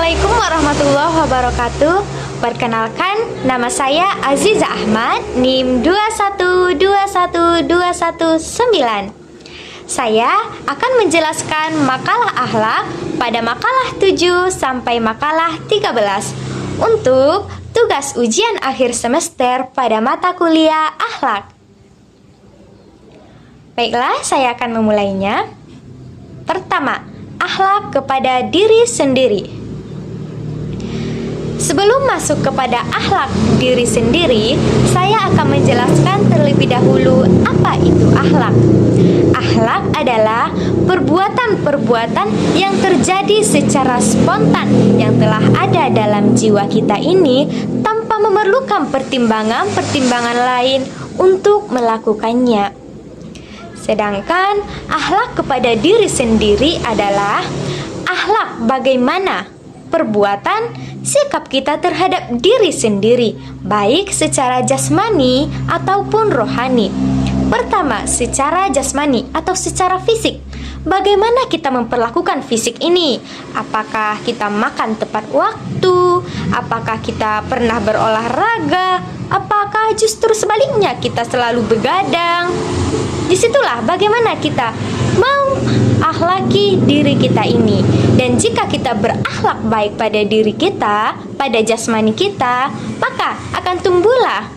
Assalamualaikum warahmatullahi wabarakatuh. Perkenalkan, nama saya Aziza Ahmad, NIM 2121219. Saya akan menjelaskan makalah akhlak pada makalah 7 sampai makalah 13 untuk tugas ujian akhir semester pada mata kuliah akhlak. Baiklah, saya akan memulainya. Pertama, akhlak kepada diri sendiri. Sebelum masuk kepada akhlak diri sendiri, saya akan menjelaskan terlebih dahulu apa itu akhlak. Akhlak adalah perbuatan-perbuatan yang terjadi secara spontan yang telah ada dalam jiwa kita ini tanpa memerlukan pertimbangan lain untuk melakukannya. Sedangkan akhlak kepada diri sendiri adalah akhlak bagaimana perbuatan, sikap kita terhadap diri sendiri, baik secara jasmani ataupun rohani. Pertama, secara jasmani atau secara fisik. Bagaimana kita memperlakukan fisik ini? Apakah kita makan tepat waktu? Apakah kita pernah berolahraga? Apakah justru sebaliknya kita selalu begadang? Disitulah bagaimana kita mau akhlaki diri kita ini. Dan jika kita berakhlak baik pada diri kita, pada jasmani kita, maka akan tumbuhlah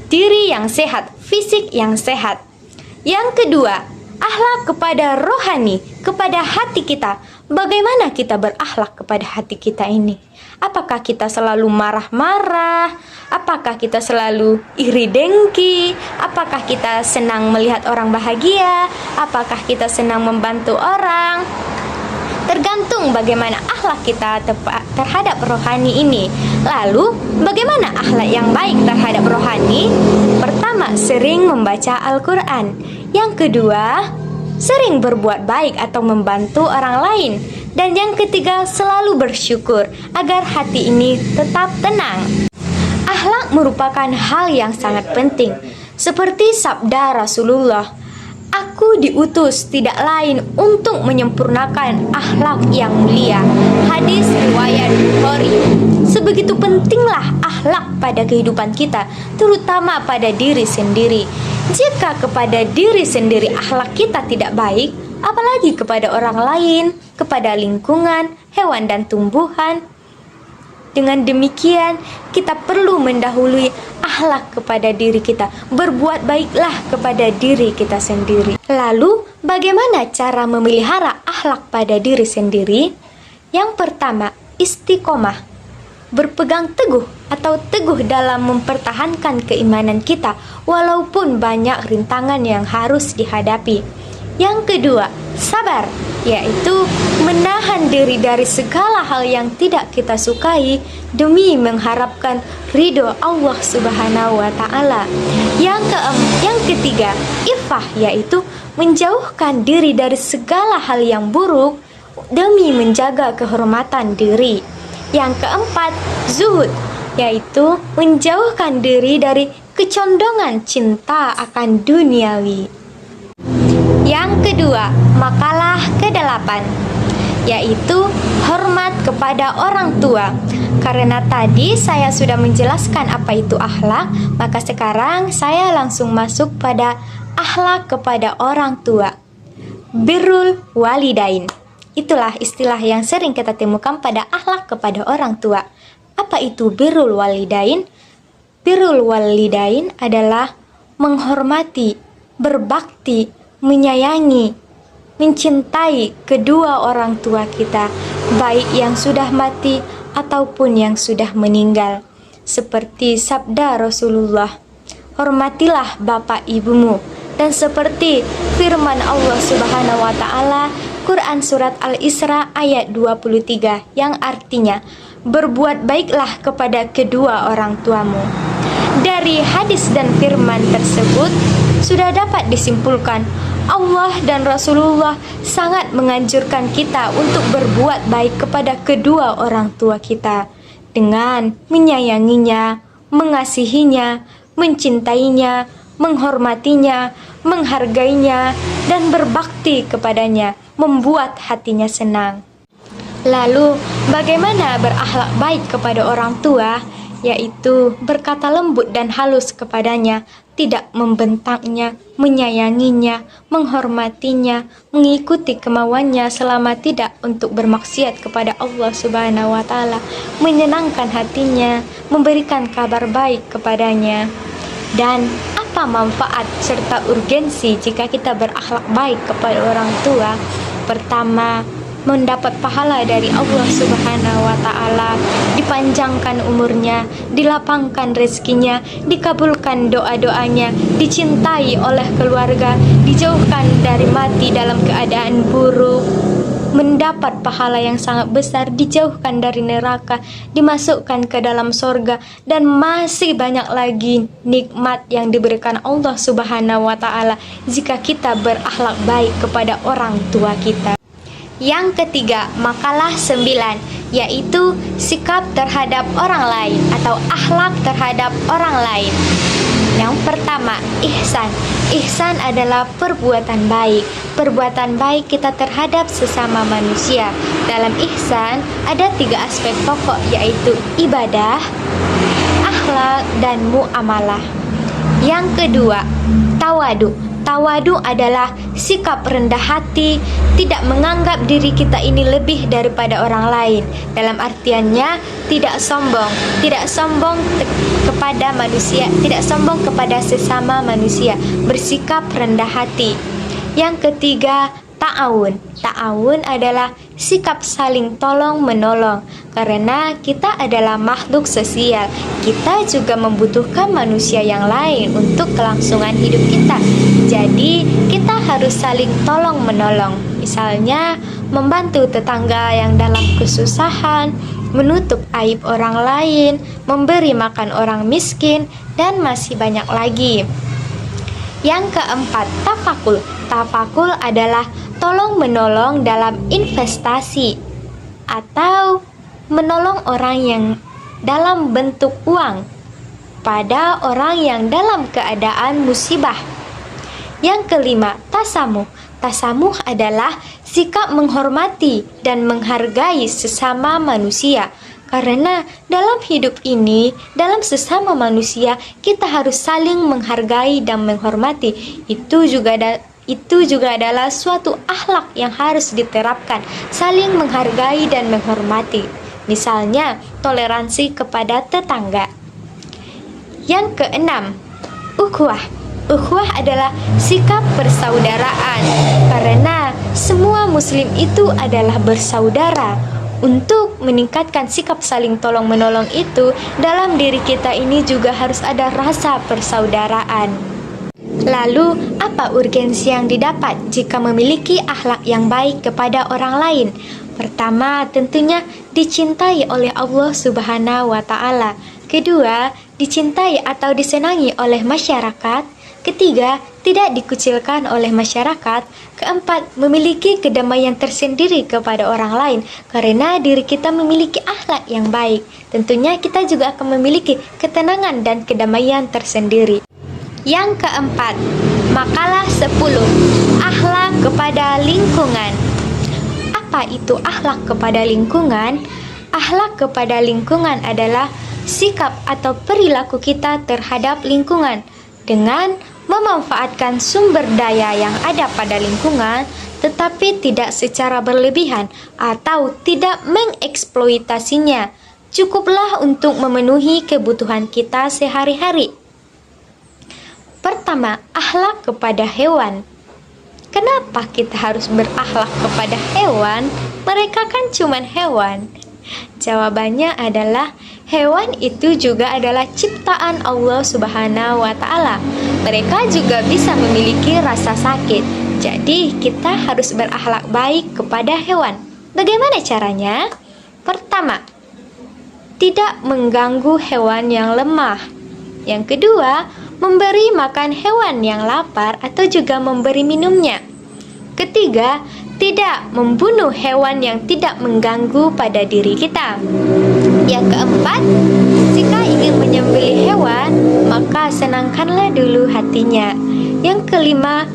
diri yang sehat, fisik yang sehat. Yang kedua, akhlak kepada rohani, kepada hati kita. Bagaimana kita berakhlak kepada hati kita ini? Apakah kita selalu marah-marah? Apakah kita selalu iri dengki? Apakah kita senang melihat orang bahagia? Apakah kita senang membantu orang? Tergantung bagaimana akhlak kita terhadap rohani ini. Lalu, bagaimana akhlak yang baik terhadap rohani? Pertama, sering membaca Al-Quran. Yang kedua, sering berbuat baik atau membantu orang lain. Dan yang ketiga, selalu bersyukur agar hati ini tetap tenang. Akhlak merupakan hal yang sangat penting. Seperti sabda Rasulullah, "Aku diutus tidak lain untuk menyempurnakan akhlak yang mulia." Hadis riwayat Bukhari. Sebegitu pentinglah akhlak pada kehidupan kita, terutama pada diri sendiri. Jika kepada diri sendiri akhlak kita tidak baik, apalagi kepada orang lain, kepada lingkungan, hewan dan tumbuhan. Dengan demikian, kita perlu mendahului akhlak kepada diri kita. Berbuat baiklah kepada diri kita sendiri. Lalu, bagaimana cara memelihara akhlak pada diri sendiri? Yang pertama, istiqomah. Berpegang teguh atau teguh dalam mempertahankan keimanan kita walaupun banyak rintangan yang harus dihadapi. Yang kedua, sabar, yaitu menahan diri dari segala hal yang tidak kita sukai demi mengharapkan ridho Allah Subhanahu wa Ta'ala. Yang ketiga, iffah, yaitu menjauhkan diri dari segala hal yang buruk demi menjaga kehormatan diri. Yang keempat, zuhud, yaitu menjauhkan diri dari kecondongan cinta akan duniawi. Yang kedua, makalah ke-8, yaitu hormat kepada orang tua. Karena tadi saya sudah menjelaskan apa itu akhlak, maka sekarang saya langsung masuk pada akhlak kepada orang tua. Birrul walidain. Itulah istilah yang sering kita temukan pada akhlak kepada orang tua. Apa itu birrul walidain? Birrul walidain adalah menghormati, berbakti, menyayangi, mencintai kedua orang tua kita, baik yang sudah mati ataupun yang sudah meninggal. Seperti sabda Rasulullah, "Hormatilah bapak ibumu." Dan seperti firman Allah Subhanahu wa Ta'ala, Quran Surat Al-Isra ayat 23, yang artinya, "Berbuat baiklah kepada kedua orang tuamu." Dari hadis dan firman tersebut sudah dapat disimpulkan Allah dan Rasulullah sangat menganjurkan kita untuk berbuat baik kepada kedua orang tua kita dengan menyayanginya, mengasihinya, mencintainya, menghormatinya, menghargainya, dan berbakti kepadanya, membuat hatinya senang. Lalu, Bagaimana berakhlak baik kepada orang tua? Yaitu berkata lembut dan halus kepadanya, tidak membentaknya, menyayanginya, menghormatinya, mengikuti kemauannya selama tidak untuk bermaksiat kepada Allah Subhanahu wa taala, menyenangkan hatinya, memberikan kabar baik kepadanya. Dan apa manfaat serta urgensi jika kita berakhlak baik kepada orang tua? Pertama, mendapat pahala dari Allah Subhanahu wa taala, dipanjangkan umurnya, dilapangkan rezekinya, dikabulkan doa-doanya, dicintai oleh keluarga, dijauhkan dari mati dalam keadaan buruk, mendapat pahala yang sangat besar, dijauhkan dari neraka, dimasukkan ke dalam sorga, dan masih banyak lagi nikmat yang diberikan Allah Subhanahu wa taala jika kita berakhlak baik kepada orang tua kita. Yang ketiga, makalah 9, yaitu sikap terhadap orang lain atau akhlak terhadap orang lain. Yang pertama, ihsan. Ihsan adalah perbuatan baik. Perbuatan baik kita terhadap sesama manusia. Dalam ihsan ada 3 aspek pokok, yaitu ibadah, akhlak, dan muamalah. Yang kedua, tawadu. Tawadu adalah sikap rendah hati, tidak menganggap diri kita ini lebih daripada orang lain. Dalam artiannya, tidak sombong kepada manusia, tidak sombong kepada sesama manusia, bersikap rendah hati. Yang ketiga, ta'awun. Ta'awun adalah sikap saling tolong menolong. Karena kita adalah makhluk sosial, kita juga membutuhkan manusia yang lain untuk kelangsungan hidup kita. Jadi kita harus saling tolong menolong. Misalnya membantu tetangga yang dalam kesusahan, menutup aib orang lain, memberi makan orang miskin, dan masih banyak lagi. Yang keempat, tafakul. Tafakul adalah tolong menolong dalam investasi atau menolong orang yang dalam bentuk uang pada orang yang dalam keadaan musibah. Yang kelima, tasamuh. Tasamuh adalah sikap menghormati dan menghargai sesama manusia. Karena dalam hidup ini, dalam sesama manusia, kita harus saling menghargai dan menghormati. Itu juga adalah suatu akhlak yang harus diterapkan, saling menghargai dan menghormati. Misalnya, toleransi kepada tetangga. Yang keenam, ukhuwah. Ukhuwah adalah sikap persaudaraan, karena semua muslim itu adalah bersaudara. Untuk meningkatkan sikap saling tolong-menolong itu, dalam diri kita ini juga harus ada rasa persaudaraan. Lalu, apa urgensi yang didapat jika memiliki akhlak yang baik kepada orang lain? Pertama, tentunya dicintai oleh Allah Subhanahu wa taala. Kedua, dicintai atau disenangi oleh masyarakat. Ketiga, tidak dikucilkan oleh masyarakat. Keempat, memiliki kedamaian tersendiri kepada orang lain karena diri kita memiliki akhlak yang baik. Tentunya kita juga akan memiliki ketenangan dan kedamaian tersendiri. Yang keempat, makalah 10, akhlak kepada lingkungan. Apa itu akhlak kepada lingkungan? Akhlak kepada lingkungan adalah sikap atau perilaku kita terhadap lingkungan dengan memanfaatkan sumber daya yang ada pada lingkungan, tetapi tidak secara berlebihan atau tidak mengeksploitasinya. Cukuplah untuk memenuhi kebutuhan kita sehari-hari. Pertama, akhlak kepada hewan. Kenapa kita harus berakhlak kepada hewan? Mereka kan cuma hewan. Jawabannya adalah hewan itu juga adalah ciptaan Allah Subhanahu wa taala. Mereka juga bisa memiliki rasa sakit. Jadi kita harus berakhlak baik kepada hewan. Bagaimana caranya? Pertama, tidak mengganggu hewan yang lemah. Yang kedua, memberi makan hewan yang lapar atau juga memberi minumnya. Ketiga, tidak membunuh hewan yang tidak mengganggu pada diri kita. Yang keempat, jika ingin menyembelih hewan, maka senangkanlah dulu hatinya. Yang kelima,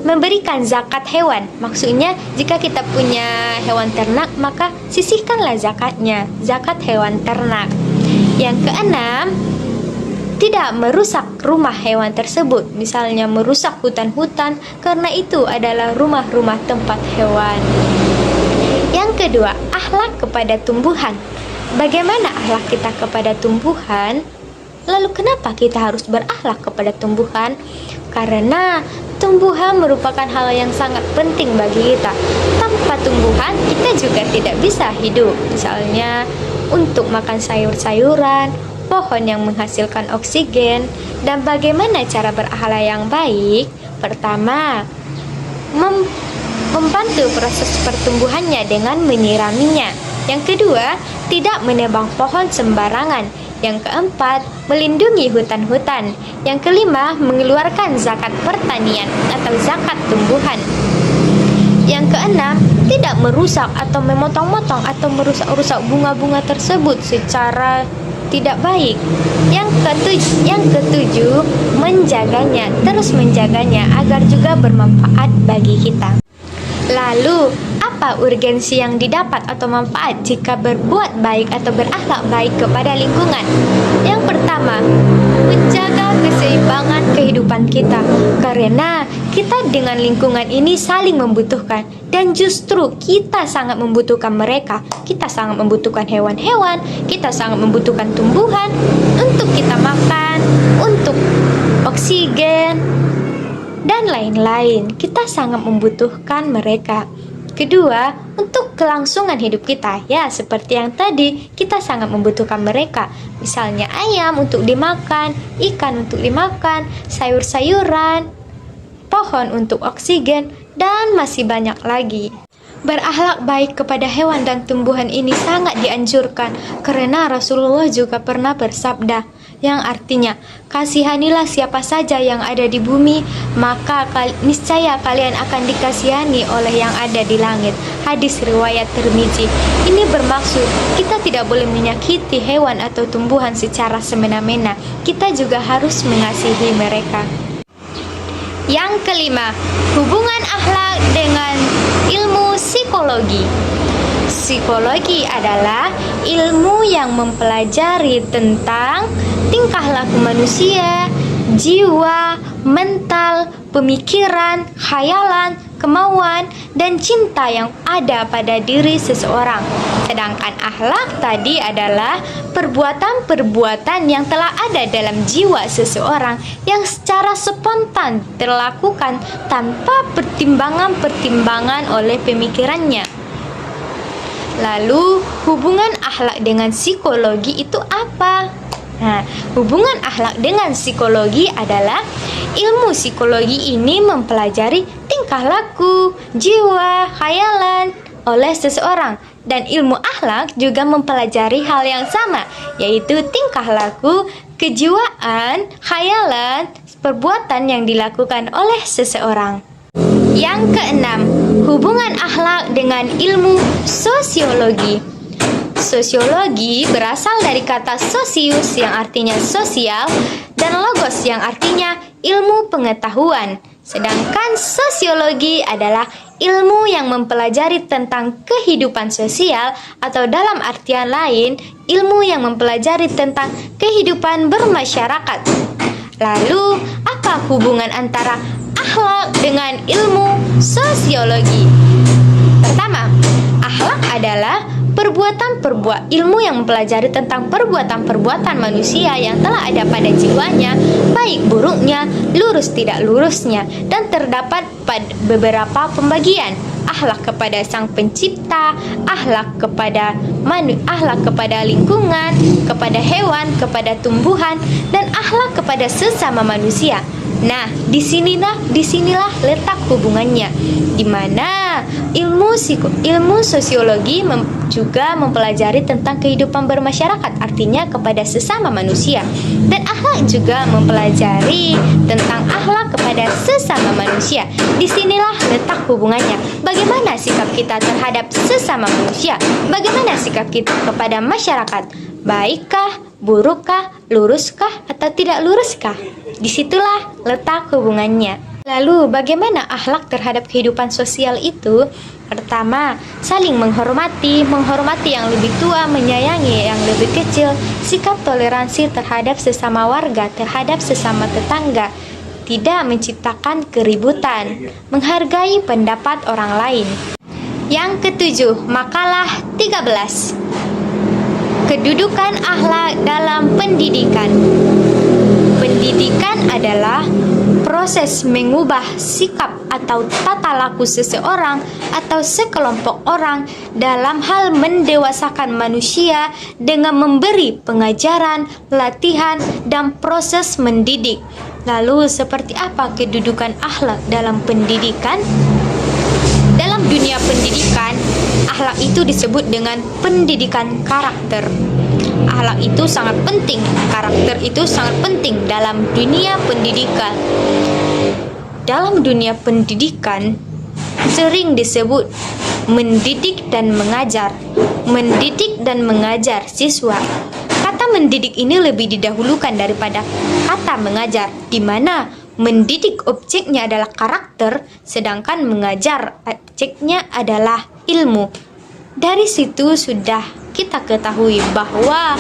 memberikan zakat hewan. Maksudnya jika kita punya hewan ternak, maka sisihkanlah zakatnya, zakat hewan ternak. Yang keenam, tidak merusak rumah hewan tersebut, misalnya merusak hutan-hutan, karena itu adalah rumah-rumah tempat hewan. Yang kedua, akhlak kepada tumbuhan. Bagaimana akhlak kita kepada tumbuhan? Lalu kenapa kita harus berakhlak kepada tumbuhan? Karena tumbuhan merupakan hal yang sangat penting bagi kita. Tanpa tumbuhan, kita juga tidak bisa hidup. Misalnya untuk makan sayur-sayuran, pohon yang menghasilkan oksigen. Dan bagaimana cara berakhlak yang baik? Pertama, membantu proses pertumbuhannya dengan menyiraminya. Yang kedua, tidak menebang pohon sembarangan. Yang keempat, melindungi hutan-hutan. Yang kelima, mengeluarkan zakat pertanian atau zakat tumbuhan. Yang keenam, tidak merusak atau memotong-motong atau merusak-rusak bunga-bunga tersebut secara tidak baik. Yang ketujuh, menjaganya, terus menjaganya agar juga bermanfaat bagi kita. Lalu, apa urgensi yang didapat atau manfaat jika berbuat baik atau berakhlak baik kepada lingkungan? Yang pertama, menjaga keseimbangan kehidupan kita, karena kita dengan lingkungan ini saling membutuhkan, dan justru kita sangat membutuhkan mereka. Kita sangat membutuhkan hewan-hewan, kita sangat membutuhkan tumbuhan untuk kita makan, untuk oksigen, dan lain-lain. Kita sangat membutuhkan mereka. Kedua, untuk kelangsungan hidup kita, ya seperti yang tadi, kita sangat membutuhkan mereka. Misalnya ayam untuk dimakan, ikan untuk dimakan, sayur-sayuran, pohon untuk oksigen, dan masih banyak lagi. Berakhlak baik kepada hewan dan tumbuhan ini sangat dianjurkan, karena Rasulullah juga pernah bersabda, yang artinya, kasihanilah siapa saja yang ada di bumi, maka niscaya kalian akan dikasihani oleh yang ada di langit. Hadis riwayat Tirmizi. Ini bermaksud kita tidak boleh menyakiti hewan atau tumbuhan secara semena-mena. Kita juga harus mengasihi mereka. Yang kelima, hubungan akhlak dengan ilmu psikologi. Psikologi adalah ilmu yang mempelajari tentang tingkah laku manusia, jiwa, mental, pemikiran, khayalan, kemauan, dan cinta yang ada pada diri seseorang. Sedangkan akhlak tadi adalah perbuatan-perbuatan yang telah ada dalam jiwa seseorang yang secara spontan terlakukan tanpa pertimbangan-pertimbangan oleh pemikirannya. Lalu, hubungan akhlak dengan psikologi itu apa? Nah, hubungan akhlak dengan psikologi adalah ilmu psikologi ini mempelajari tingkah laku, jiwa, khayalan oleh seseorang. Dan ilmu akhlak juga mempelajari hal yang sama, yaitu tingkah laku, kejiwaan, khayalan, perbuatan yang dilakukan oleh seseorang. Yang keenam, hubungan akhlak dengan ilmu sosiologi. Sosiologi berasal dari kata sosius yang artinya sosial dan logos yang artinya ilmu pengetahuan. Sedangkan sosiologi adalah ilmu yang mempelajari tentang kehidupan sosial atau dalam artian lain, ilmu yang mempelajari tentang kehidupan bermasyarakat. Lalu, apa hubungan antara akhlak dengan ilmu sosiologi? Pertama, akhlak adalah ilmu yang mempelajari tentang perbuatan-perbuatan manusia yang telah ada pada jiwanya, baik buruknya, lurus tidak lurusnya, dan terdapat pada beberapa pembagian. Akhlak kepada sang pencipta, akhlak kepada lingkungan, kepada hewan, kepada tumbuhan, dan akhlak kepada sesama manusia. Nah, disinilah letak hubungannya, di mana ilmu sosiologi juga mempelajari tentang kehidupan bermasyarakat, artinya kepada sesama manusia, dan akhlak juga mempelajari tentang akhlak kepada sesama manusia. Disinilah letak hubungannya. Bagaimana sikap kita terhadap sesama manusia? Bagaimana sikap kita kepada masyarakat? Baikkah, burukkah, luruskah, atau tidak luruskah? Disitulah letak hubungannya. Lalu, bagaimana akhlak terhadap kehidupan sosial itu? Pertama, saling menghormati yang lebih tua, menyayangi yang lebih kecil, sikap toleransi terhadap sesama warga, terhadap sesama tetangga, tidak menciptakan keributan, menghargai pendapat orang lain. Yang ketujuh, makalah 13. Kedudukan akhlak dalam pendidikan. Pendidikan adalah proses mengubah sikap atau tata laku seseorang atau sekelompok orang dalam hal mendewasakan manusia dengan memberi pengajaran, latihan, dan proses mendidik. Lalu, seperti apa kedudukan akhlak dalam pendidikan? Dalam dunia pendidikan, akhlak itu disebut dengan pendidikan karakter. Akhlak itu sangat penting, karakter itu sangat penting dalam dunia pendidikan. Dalam dunia pendidikan sering disebut mendidik dan mengajar. Mendidik dan mengajar siswa. Kata mendidik ini lebih didahulukan daripada kata mengajar, di mana mendidik objeknya adalah karakter, sedangkan mengajar objeknya adalah ilmu. Dari situ sudah kita ketahui bahwa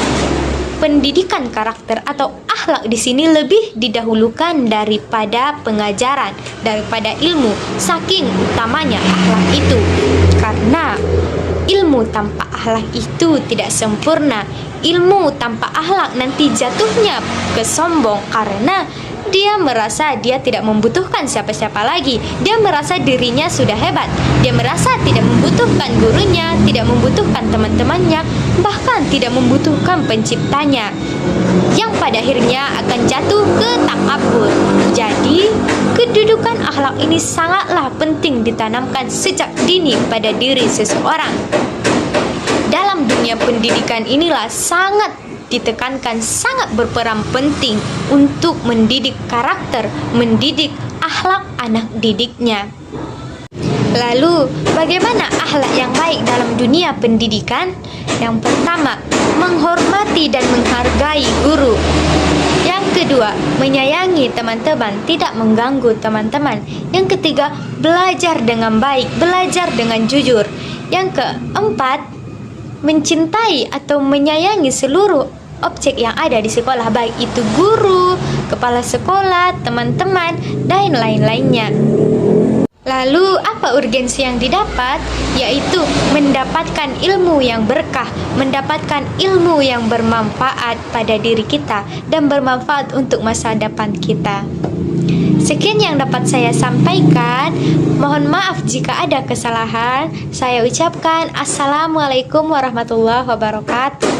pendidikan karakter atau akhlak di sini lebih didahulukan daripada pengajaran, daripada ilmu. Saking utamanya akhlak itu, karena ilmu tanpa akhlak itu tidak sempurna. Ilmu tanpa akhlak nanti jatuhnya ke sombong, karena dia merasa dia tidak membutuhkan siapa-siapa lagi. Dia merasa dirinya sudah hebat. Dia merasa tidak membutuhkan gurunya, tidak membutuhkan teman-temannya, bahkan tidak membutuhkan penciptanya, yang pada akhirnya akan jatuh ke takabur. Jadi, kedudukan akhlak ini sangatlah penting ditanamkan sejak dini pada diri seseorang. Dalam dunia pendidikan inilah sangat ditekankan, sangat berperan penting untuk mendidik karakter, mendidik akhlak anak didiknya. Lalu, bagaimana akhlak yang baik dalam dunia pendidikan? Yang pertama, menghormati dan menghargai guru. Yang kedua, menyayangi teman-teman, tidak mengganggu teman-teman. Yang ketiga, belajar dengan baik, belajar dengan jujur. Yang keempat, mencintai atau menyayangi seluruh objek yang ada di sekolah, baik itu guru, kepala sekolah, teman-teman, dan lain-lainnya. Lalu, apa urgensi yang didapat? Yaitu mendapatkan ilmu yang berkah, mendapatkan ilmu yang bermanfaat pada diri kita, dan bermanfaat untuk masa depan kita. Sekian yang dapat saya sampaikan. Mohon maaf jika ada kesalahan. Saya ucapkan Assalamualaikum warahmatullahi wabarakatuh.